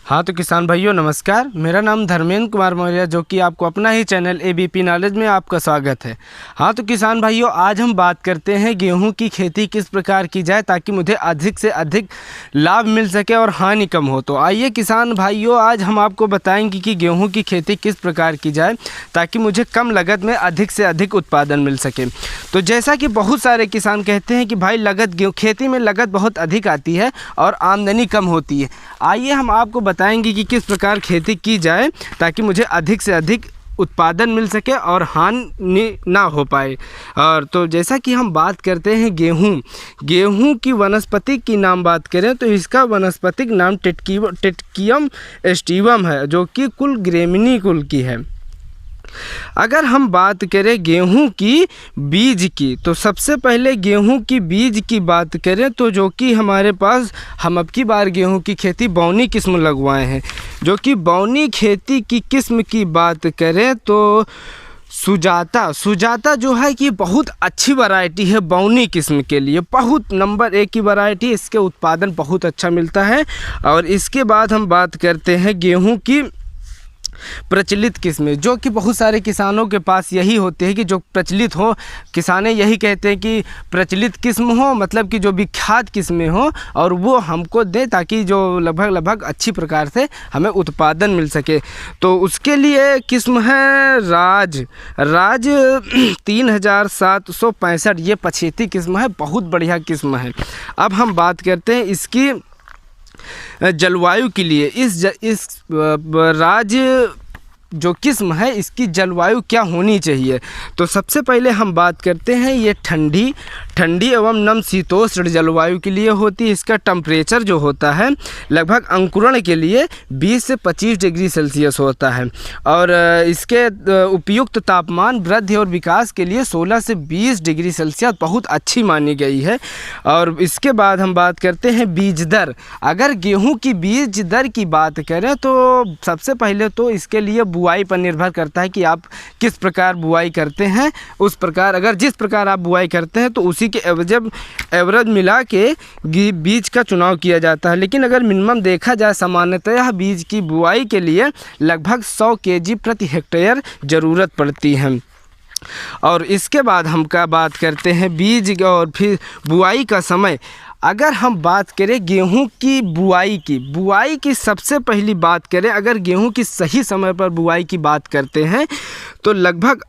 हाँ तो किसान भाइयों नमस्कार। मेरा नाम धर्मेंद्र कुमार मौर्य, जो कि आपको अपना ही चैनल एबीपी नॉलेज में आपका स्वागत है। हाँ तो किसान भाइयों, आज हम बात करते हैं गेहूं की खेती किस प्रकार की जाए ताकि मुझे अधिक से अधिक लाभ मिल सके और हानि कम हो। तो आइए किसान भाइयों, आज हम आपको बताएंगे कि गेहूँ की खेती किस प्रकार की जाए ताकि मुझे कम लागत में अधिक से अधिक उत्पादन मिल सके। तो जैसा कि बहुत सारे किसान कहते हैं कि भाई खेती में लागत बहुत अधिक आती है और आमदनी कम होती है। आइए हम आपको बताएंगे कि किस प्रकार खेती की जाए ताकि मुझे अधिक से अधिक उत्पादन मिल सके और हानि ना हो पाए। और तो जैसा कि हम बात करते हैं गेहूं की वनस्पति की नाम बात करें तो इसका वनस्पतिक नाम टिटकियम एस्टिवम है, जो कि कुल ग्रेमिनी कुल की है। अगर हम बात करें गेहूं की बीज की, तो सबसे पहले गेहूं की बीज की बात करें तो जो कि हमारे पास हम अब की बार गेहूं की खेती बौनी किस्म लगवाए हैं। जो कि बौनी खेती की किस्म की बात करें तो सुजाता जो है कि बहुत अच्छी वैरायटी है बौनी किस्म के लिए, बहुत नंबर 1 की वैरायटी। इसके उत्पादन बहुत अच्छा मिलता है। और इसके बाद हम बात करते हैं गेहूं की प्रचलित किस्में, जो कि बहुत सारे किसानों के पास यही होते हैं कि जो प्रचलित हो। किसाने यही कहते हैं कि प्रचलित किस्म हो, मतलब कि जो विख्यात किस्में हो और वो हमको दें ताकि जो लगभग अच्छी प्रकार से हमें उत्पादन मिल सके। तो उसके लिए किस्म है राज 3765। ये पछेती किस्म है, बहुत बढ़िया किस्म है। अब हम बात करते हैं इसकी जलवायु के लिए। इस राज जो किस्म है इसकी जलवायु क्या होनी चाहिए, तो सबसे पहले हम बात करते हैं ये ठंडी एवं नमशीतोष्ण जलवायु के लिए होती है। इसका टेम्परेचर जो होता है लगभग अंकुरण के लिए 20 से 25 डिग्री सेल्सियस होता है। और इसके उपयुक्त तापमान वृद्धि और विकास के लिए 16 से 20 डिग्री सेल्सियस बहुत अच्छी मानी गई है। और इसके बाद हम बात करते हैं बीज दर। अगर गेहूं की बीज दर की बात करें तो सबसे पहले तो इसके लिए बुआई पर निर्भर करता है कि आप किस प्रकार बुआई करते हैं। उस प्रकार अगर जिस प्रकार आप बुआई करते हैं तो उसी के एवरेज मिला के बीज का चुनाव किया जाता है। लेकिन अगर मिनिमम देखा जाए सामान्यतः बीज की बुआई के लिए लगभग 100 केजी प्रति हेक्टेयर ज़रूरत पड़ती है। और इसके बाद हम क्या बात करते हैं बीज और फिर बुआई का समय। अगर हम बात करें गेहूं की बुआई की सबसे पहली बात करें, अगर गेहूं की सही समय पर बुआई की बात करते हैं तो लगभग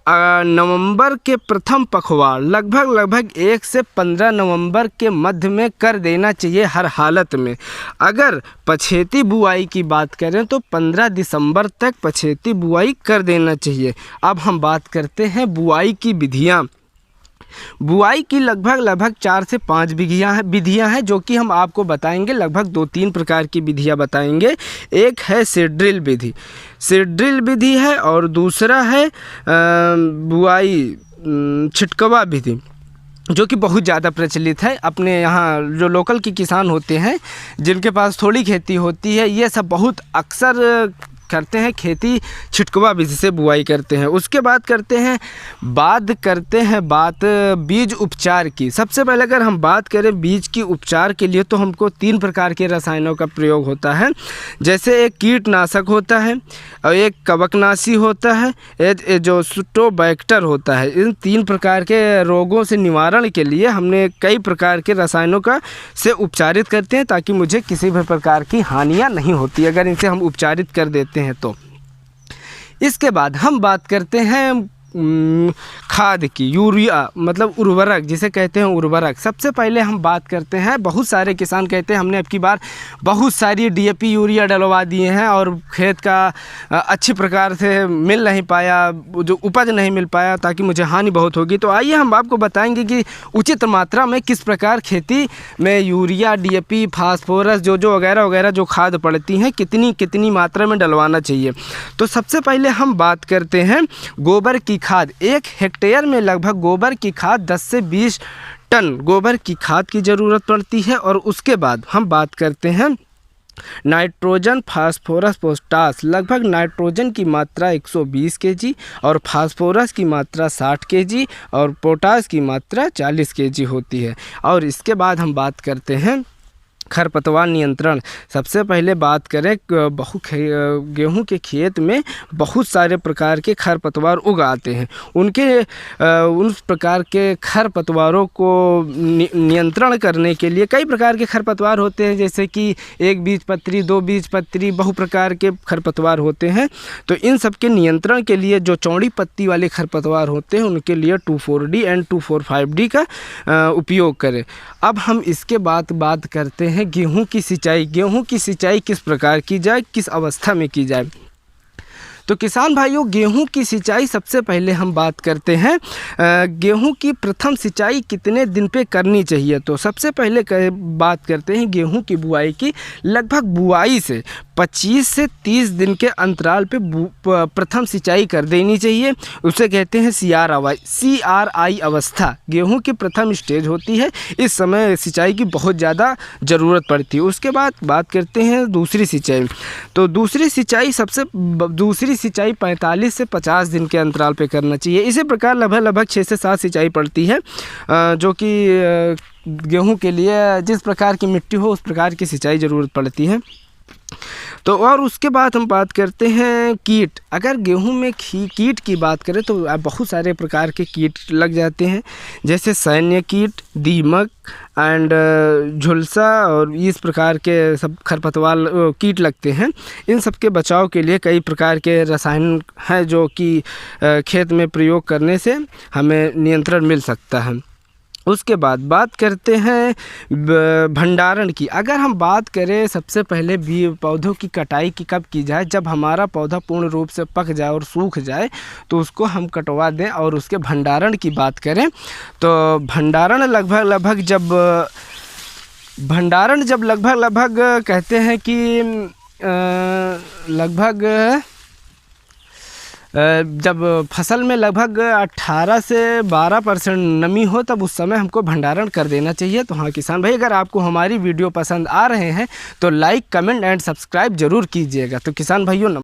नवंबर के प्रथम पखवाड़ लगभग 1 से 15 नवंबर के मध्य में कर देना चाहिए हर हालत में। अगर पछेती बुआई की बात करें तो 15 दिसंबर तक पछेती बुआई कर देना चाहिए। अब हम बात करते हैं बुआई की विधियाँ। बुआई की लगभग 4 से 5 विधियां हैं जो कि हम आपको बताएंगे। लगभग 2-3 प्रकार की विधियां बताएंगे। एक है सीड ड्रिल विधि है और दूसरा है बुआई छिटकवा विधि, जो कि बहुत ज़्यादा प्रचलित है। अपने यहाँ जो लोकल के किसान होते हैं जिनके पास थोड़ी खेती होती है, ये सब बहुत अक्सर करते हैं, खेती छिटकवा विधि से बुआई करते हैं। उसके बाद करते हैं बात बीज उपचार की। सबसे पहले अगर हम बात करें बीज की उपचार के लिए तो हमको 3 प्रकार के रसायनों का प्रयोग होता है। जैसे एक कीटनाशक होता है और एक कवकनाशी होता है, जो सुटोबैक्टर होता है। इन 3 प्रकार के रोगों से निवारण के लिए हमने कई प्रकार के रसायनों का से उपचारित करते हैं ताकि मुझे किसी भी प्रकार की हानियाँ नहीं होती अगर इनसे हम उपचारित कर देते हैं तो। इसके बाद हम बात करते हैं खाद की, यूरिया मतलब उर्वरक जिसे कहते हैं उर्वरक। सबसे पहले हम बात करते हैं, बहुत सारे किसान कहते हैं हमने अब की बार बहुत सारी डीएपी यूरिया डलवा दिए हैं और खेत का अच्छी प्रकार से मिल नहीं पाया, जो उपज नहीं मिल पाया ताकि मुझे हानि बहुत होगी। तो आइए हम आपको बताएंगे कि उचित मात्रा में किस प्रकार खेती में यूरिया, डीएपी, फास्फोरस जो वगैरह जो खाद पड़ती हैं कितनी मात्रा में डलवाना चाहिए। तो सबसे पहले हम बात करते हैं गोबर की खाद। 1 हेक्टेयर में लगभग गोबर की खाद 10 से 20 टन गोबर की खाद की ज़रूरत पड़ती है। और उसके बाद हम बात करते हैं नाइट्रोजन, फास्फोरस, पोटास। लगभग नाइट्रोजन की मात्रा 120 केजी और फास्फोरस की मात्रा 60 केजी और पोटास की मात्रा 40 केजी होती है। और इसके बाद हम बात करते हैं खरपतवार नियंत्रण। सबसे पहले बात करें गेहूं के खेत में बहुत सारे प्रकार के खरपतवार उग आते हैं। उन प्रकार के खरपतवारों को नियंत्रण करने के लिए कई प्रकार के खरपतवार होते हैं, जैसे कि एक बीजपत्री, दो बीजपत्री, बहु प्रकार के खरपतवार होते हैं। तो इन सब के नियंत्रण के लिए जो चौड़ी पत्ती वाले खरपतवार होते हैं उनके लिए 2,4-D एंड 2,4,5-D का उपयोग करें। अब हम इसके बाद बात करते हैं गेहूं की सिंचाई। गेहूं की सिंचाई किस प्रकार की जाए, किस अवस्था में की जाए। तो किसान भाइयों, गेहूं की सिंचाई सबसे पहले हम बात करते हैं गेहूं की प्रथम सिंचाई कितने दिन पे करनी चाहिए। तो सबसे पहले बात करते हैं गेहूं की बुआई की। लगभग बुआई से 25 से 30 दिन के अंतराल पे प्रथम सिंचाई कर देनी चाहिए। उसे कहते हैं CRI अवस्था। गेहूं की प्रथम स्टेज होती है, इस समय सिंचाई की बहुत ज़्यादा ज़रूरत पड़ती है। उसके बाद बात करते हैं दूसरी सिंचाई। तो दूसरी सिंचाई 45 से 50 दिन के अंतराल पे करना चाहिए। इसी प्रकार लगभग 6 से 7 सिंचाई पड़ती है, जो कि गेहूं के लिए जिस प्रकार की मिट्टी हो उस प्रकार की सिंचाई ज़रूरत पड़ती है। तो और उसके बाद हम बात करते हैं कीट। अगर गेहूं में कीट की बात करें तो बहुत सारे प्रकार के कीट लग जाते हैं, जैसे सैन्य कीट, दीमक एंड झुलसा और इस प्रकार के सब खरपतवार कीट लगते हैं। इन सब के बचाव के लिए कई प्रकार के रसायन हैं जो कि खेत में प्रयोग करने से हमें नियंत्रण मिल सकता है। उसके बाद बात करते हैं भंडारण की। अगर हम बात करें सबसे पहले पौधों की कटाई की कब की जाए, जब हमारा पौधा पूर्ण रूप से पक जाए और सूख जाए तो उसको हम कटवा दें। और उसके भंडारण की बात करें तो भंडारण जब लगभग कहते हैं कि जब फसल में लगभग 18 से 12% नमी हो तब उस समय हमको भंडारण कर देना चाहिए। तो हाँ किसान भाई, अगर आपको हमारी वीडियो पसंद आ रहे हैं तो लाइक, कमेंट एंड सब्सक्राइब ज़रूर कीजिएगा। तो किसान भाइयों